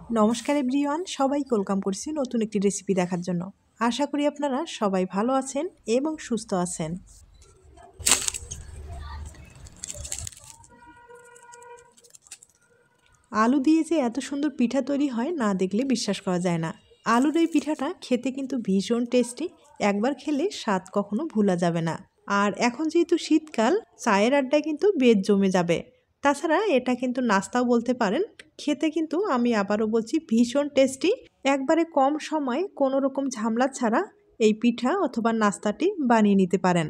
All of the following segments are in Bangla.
নমস্কার এভরিওয়ান, সবাইকে ওয়েলকাম করছি নতুন একটি রেসিপি দেখার জন্য। আশা করি আপনারা সবাই ভালো আছেন এবং সুস্থ আছেন। আলু দিয়ে যে এত সুন্দর পিঠা তৈরি হয় না দেখলে বিশ্বাস করা যায় না। আলুর এই পিঠাটা খেতে কিন্তু ভীষণ টেস্টি, একবার খেলে স্বাদ কখনো ভোলা যাবে না। আর এখন যেহেতু শীতকাল, চায়ের আড্ডায় কিন্তু বেশ জমে যাবে। তাছাড়া এটা কিন্তু নাস্তাও বলতে পারেন। খেতে কিন্তু আমি আবারও বলছি ভীষণ টেস্টি। একবারে কম সময়ে কোনো রকম ঝামেলা ছাড়া এই পিঠা অথবা নাস্তাটি বানিয়ে নিতে পারেন।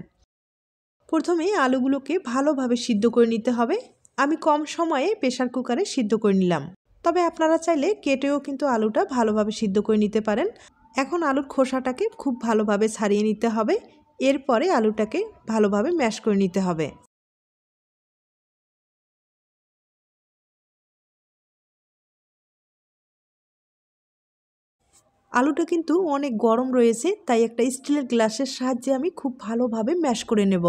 প্রথমেই আলুগুলোকে ভালোভাবে সিদ্ধ করে নিতে হবে। আমি কম সময়ে প্রেসার কুকারে সিদ্ধ করে নিলাম, তবে আপনারা চাইলে কেটেও কিন্তু আলুটা ভালোভাবে সিদ্ধ করে নিতে পারেন। এখন আলুর খোসাটাকে খুব ভালোভাবে ছাড়িয়ে নিতে হবে। এরপরে আলুটাকে ভালোভাবে ম্যাশ করে নিতে হবে। আলুটা কিন্তু অনেক গরম রয়েছে, তাই একটা স্টিলের গ্লাসের সাহায্যে আমি খুব ভালোভাবে ম্যাশ করে নেব।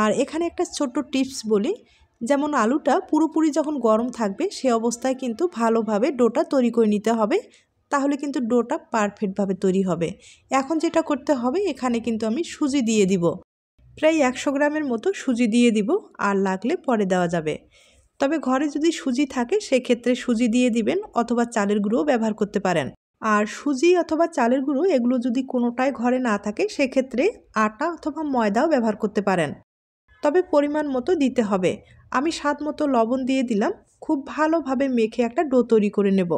আর এখানে একটা ছোট্ট টিপস বলি, যেমন আলুটা পুরোপুরি যখন গরম থাকবে সে অবস্থায় কিন্তু ভালোভাবে ডোটা তৈরি করে নিতে হবে, তাহলে কিন্তু ডোটা পারফেক্টভাবে তৈরি হবে। এখন যেটা করতে হবে, এখানে কিন্তু আমি সুজি দিয়ে দিব। প্রায় 100 গ্রামের মতো সুজি দিয়ে দিব, আর লাগলে পরে দেওয়া যাবে। তবে ঘরে যদি সুজি থাকে সেক্ষেত্রে সুজি দিয়ে দিবেন, অথবা চালের গুঁড়োও ব্যবহার করতে পারেন। আর সুজি অথবা চালের গুঁড়ো এগুলো যদি কোনোটাই ঘরে না থাকে সেক্ষেত্রে আটা অথবা ময়দাও ব্যবহার করতে পারেন, তবে পরিমাণ মতো দিতে হবে। আমি স্বাদ মতো লবণ দিয়ে দিলাম। খুব ভালোভাবে মেখে একটা ডো তৈরি করে নেব।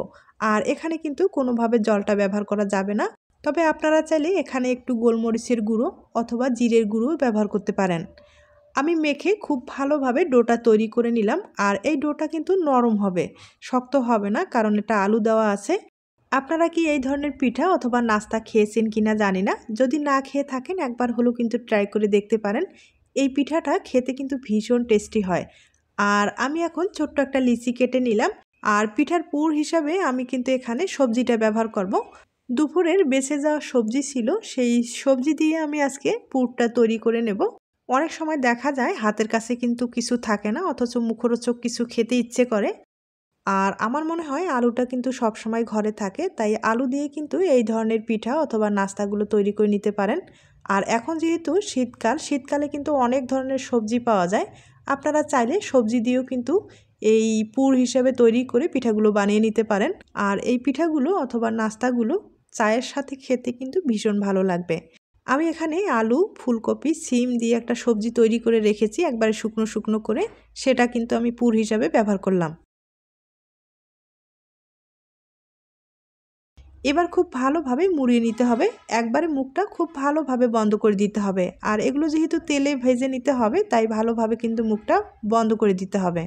আর এখানে কিন্তু কোনোভাবে জলটা ব্যবহার করা যাবে না, তবে আপনারা চাইলে এখানে একটু গোলমরিচের গুঁড়ো অথবা জিরের গুঁড়ো ব্যবহার করতে পারেন। আমি মেখে খুব ভালোভাবে ডোটা তৈরি করে নিলাম। আর এই ডোটা কিন্তু নরম হবে, শক্ত হবে না, কারণ এটা আলু দেওয়া আছে। আপনারা কি এই ধরনের পিঠা অথবা নাস্তা খেয়েছেন কিনা জানি না, যদি না খেয়ে থাকেন একবার হলেও কিন্তু ট্রাই করে দেখতে পারেন। এই পিঠাটা খেতে কিন্তু ভীষণ টেস্টি হয়। আর আমি এখন ছোট্ট একটা লিচি কেটে নিলাম। আর পিঠার পুর হিসাবে আমি কিন্তু এখানে সবজিটা ব্যবহার করব। দুপুরের বেঁচে যাওয়া সবজি ছিল, সেই সবজি দিয়ে আমি আজকে পুরটা তৈরি করে নেব। অনেক সময় দেখা যায় হাতের কাছে কিন্তু কিছু থাকে না, অথচ মুখরোচক কিছু খেতে ইচ্ছে করে। আর আমার মনে হয় আলুটা কিন্তু সবসময় ঘরে থাকে, তাই আলু দিয়ে কিন্তু এই ধরনের পিঠা অথবা নাস্তাগুলো তৈরি করে নিতে পারেন। আর এখন যেহেতু শীতকাল, শীতকালে কিন্তু অনেক ধরনের সবজি পাওয়া যায়। আপনারা চাইলে সবজি দিয়েও কিন্তু এই পুর হিসেবে তৈরি করে পিঠাগুলো বানিয়ে নিতে পারেন। আর এই পিঠাগুলো অথবা নাস্তাগুলো চায়ের সাথে খেতে কিন্তু ভীষণ ভালো লাগবে। আমি এখানে আলু, ফুলকপি, সিম দিয়ে একটা সবজি তৈরি করে রেখেছি একবারে শুকনো শুকনো করে, সেটা কিন্তু আমি পুর হিসাবে ব্যবহার করলাম। এবার খুব ভালোভাবে মুড়িয়ে নিতে হবে। একবারে মুখটা খুব ভালোভাবে বন্ধ করে দিতে হবে। আর এগুলো যেহেতু তেলে ভেজে নিতে হবে, তাই ভালোভাবে কিন্তু মুখটা বন্ধ করে দিতে হবে।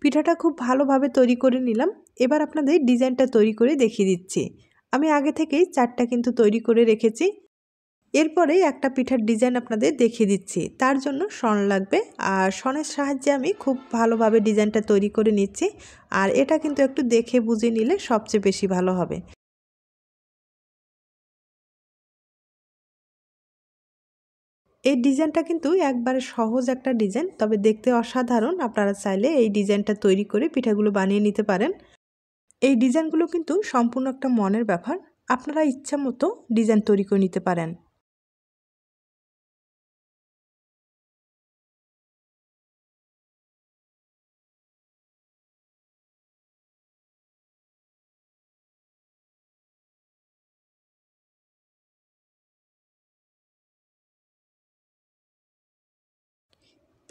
পিঠাটা খুব ভালোভাবে তৈরি করে নিলাম। এবার আপনাদের ডিজাইনটা তৈরি করে দেখিয়ে দিচ্ছি। আমি আগে থেকেই 4টা কিন্তু তৈরি করে রেখেছি। এরপরে একটা পিঠার ডিজাইন আপনাদের দেখিয়ে দিচ্ছি। তার জন্য শন লাগবে, আর শনের সাহায্যে আমি খুব ভালোভাবে ডিজাইনটা তৈরি করে নিচ্ছি। আর এটা কিন্তু একটু দেখে বুঝে নিলে সবচেয়ে বেশি ভালো হবে। এই ডিজাইনটা কিন্তু একবারে সহজ একটা ডিজাইন, তবে দেখতে অসাধারণ। আপনারা চাইলে এই ডিজাইনটা তৈরি করে পিঠাগুলো বানিয়ে নিতে পারেন। এই ডিজাইনগুলো কিন্তু সম্পূর্ণ একটা মনের ব্যাপার। আপনারা ইচ্ছা মতো ডিজাইন তৈরি করে নিতে পারেন।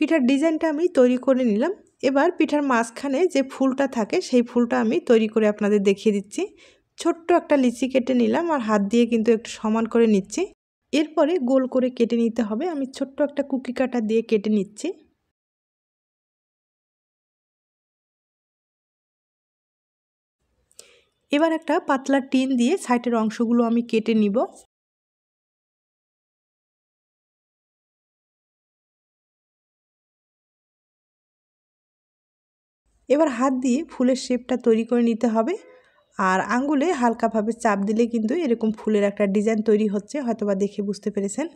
পিঠার ডিজাইনটা আমি তৈরি করে নিলাম। এবার পিঠার মাঝখানে যে ফুলটা থাকে সেই ফুলটা আমি তৈরি করে আপনাদের দেখিয়ে দিচ্ছি। ছোট্ট একটা লিচি কেটে নিলাম, আর হাত দিয়ে কিন্তু একটু সমান করে নিচ্ছি। এরপরে গোল করে কেটে নিতে হবে। আমি ছোট্ট একটা কুকি কাটা দিয়ে কেটে নিচ্ছি। এবার একটা পাতলা টিন দিয়ে সাইডের অংশগুলো আমি কেটে নিব। এবার হাত দিয়ে ফুলের শেপটা তৈরি করে নিতে হবে। আর আঙ্গুলে হালকাভাবে চাপ দিলে কিন্তু এরকম ফুলের একটা ডিজাইন তৈরি হচ্ছে, হয়তোবা দেখে বুঝতে পেরেছেন।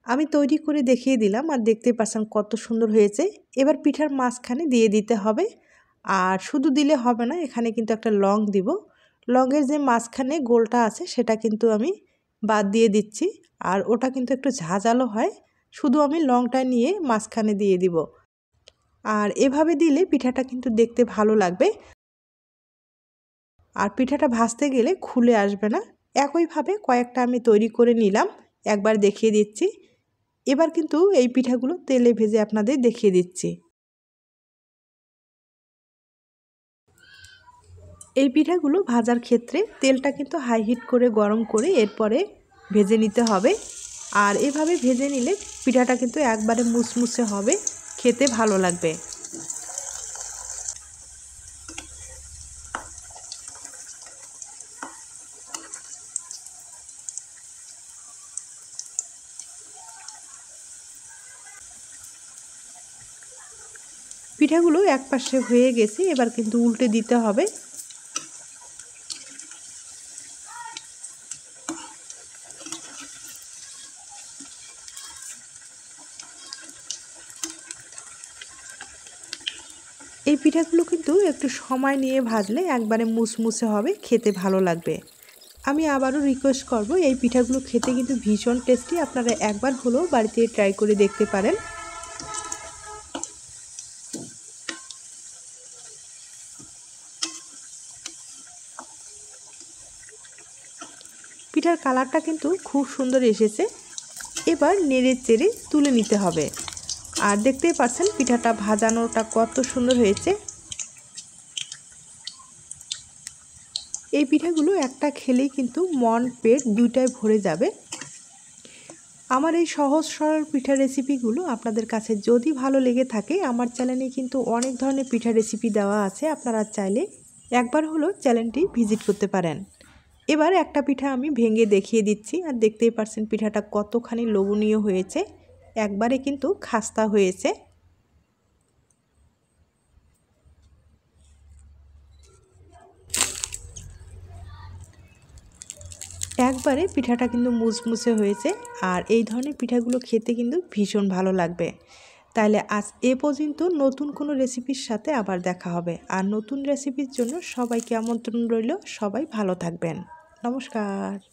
আমি তৈরি করে দেখিয়ে দিলাম আর দেখতেই পাচ্ছেন কত সুন্দর হয়েছে। এবার পিঠার মাঝখানে দিয়ে দিতে হবে। আর শুধু দিলে হবে না, এখানে কিন্তু একটা লং দিব। লংয়ের যে মাঝখানে গোলটা আছে সেটা কিন্তু আমি বাদ দিয়ে দিচ্ছি। আর ওটা কিন্তু একটু ঝাঁঝালো হয়, শুধু আমি লংটা নিয়ে মাঝখানে দিয়ে দিব। আর এভাবে দিলে পিঠাটা কিন্তু দেখতে ভালো লাগবে, আর পিঠাটা ভাজতে গেলে খুলে আসবে না। একইভাবে কয়েকটা আমি তৈরি করে নিলাম, একবার দেখিয়ে দিচ্ছি। এবার কিন্তু এই পিঠাগুলো তেলে ভেজে আপনাদের দেখিয়ে দিচ্ছি। এই পিঠাগুলো ভাজার ক্ষেত্রে তেলটা কিন্তু হাই হিট করে গরম করে এরপরে ভেজে নিতে হবে। আর এভাবে ভেজে নিলে পিঠাটা কিন্তু একবারে মুসমুসে হবে, খেতে ভালো লাগবে। পিঠাগুলো এক পাশে হয়ে গেছে, এবার কিন্তু উল্টে দিতে হবে। এই পিঠাগুলো কিন্তু একটু সময় নিয়ে ভাজলে একবারে মুসমুসে হবে, খেতে ভালো লাগবে। আমি আবারও রিকোয়েস্ট করব, এই পিঠাগুলো খেতে কিন্তু ভীষণ টেস্টি। আপনারা একবার হলেও বাড়িতে ট্রাই করে দেখতে পারেন। পিঠার কালারটা কিন্তু খুব সুন্দর এসেছে। এবার নেড়ে চেড়ে তুলে নিতে হবে। আর দেখতেই পাচ্ছেন পিঠাটা ভাজানোটা কত সুন্দর হয়েছে। এই পিঠাগুলো একটা খেলেই কিন্তু মন পেট দুইটাই ভরে যাবে। আমার এই সহজ সরল পিঠা রেসিপিগুলো আপনাদের কাছে যদি ভালো লেগে থাকে, আমার চ্যানেলে কিন্তু অনেক ধরনের পিঠা রেসিপি দেওয়া আছে, আপনারা চাইলে একবার হলেও চ্যানেলটি ভিজিট করতে পারেন। এবার একটা পিঠা আমি ভেঙে দেখিয়ে দিচ্ছি, আর দেখতেই পাচ্ছেন পিঠাটা কতখানি লোভনীয় হয়েছে, একবারে কিন্তু খাস্তা হয়েছে। একবারে পিঠাটা কিন্তু মুচমুচে হয়েছে। আর এই ধরনের পিঠাগুলো খেতে কিন্তু ভীষণ ভালো লাগবে। তাইলে আজ এ পর্যন্ত, নতুন কোনো রেসিপির সাথে আবার দেখা হবে। আর নতুন রেসিপির জন্য সবাইকে আমন্ত্রণ রইল, সবাই ভালো থাকবেন। নমস্কার।